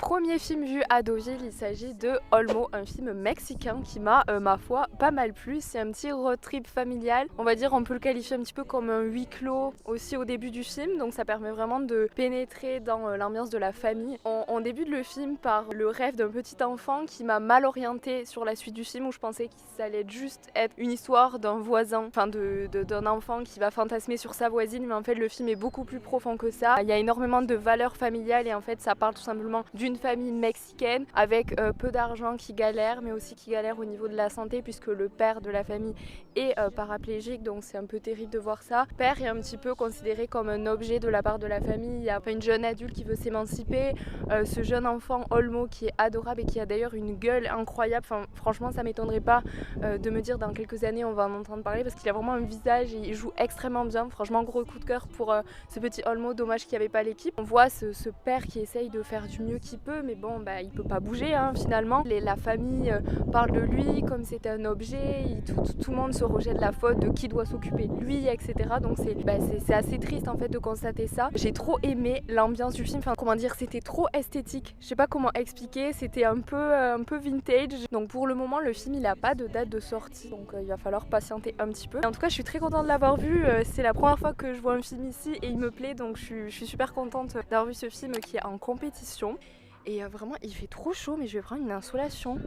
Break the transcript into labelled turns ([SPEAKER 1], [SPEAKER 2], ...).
[SPEAKER 1] Premier film vu à Deauville, il s'agit de Olmo, un film mexicain qui m'a, ma foi, pas mal plu. C'est un petit road trip familial. On va dire, on peut le qualifier un petit peu comme un huis clos aussi au début du film. Donc ça permet vraiment de pénétrer dans l'ambiance de la famille. On débute le film par le rêve d'un petit enfant qui m'a mal orientée sur la suite du film où je pensais que ça allait juste être une histoire d'un voisin, enfin d'un enfant qui va fantasmer sur sa voisine. Mais en fait, le film est beaucoup plus profond que ça. Il y a énormément de valeurs familiales et en fait, ça parle tout simplement d'une famille mexicaine avec peu d'argent qui galère, mais aussi qui galère au niveau de la santé puisque le père de la famille est paraplégique, donc c'est un peu terrible de voir ça. Le père est un petit peu considéré comme un objet de la part de la famille. Il y a une jeune adulte qui veut s'émanciper, ce jeune enfant Olmo qui est adorable et qui a d'ailleurs une gueule incroyable. Enfin, franchement, ça m'étonnerait pas de me dire dans quelques années on va en entendre parler parce qu'il a vraiment un visage et il joue extrêmement bien. Franchement, gros coup de cœur pour ce petit Olmo, dommage qu'il n'y avait pas l'équipe. On voit ce père qui essaye de faire du mieux qu'il peut, mais bon, bah, il peut pas bouger finalement. La famille parle de lui comme c'est un objet, tout le monde se rejette la faute de qui doit s'occuper de lui, etc. Donc c'est assez triste en fait de constater ça. J'ai trop aimé l'ambiance du film, enfin comment dire, c'était trop esthétique. Je sais pas comment expliquer, c'était un peu vintage. Donc pour le moment, le film il a pas de date de sortie, donc il va falloir patienter un petit peu. En tout cas, je suis très contente de l'avoir vu. C'est la première fois que je vois un film ici et il me plaît, donc je suis super contente d'avoir vu ce film qui est en compétition. Et vraiment, il fait trop chaud, mais je vais prendre une insolation.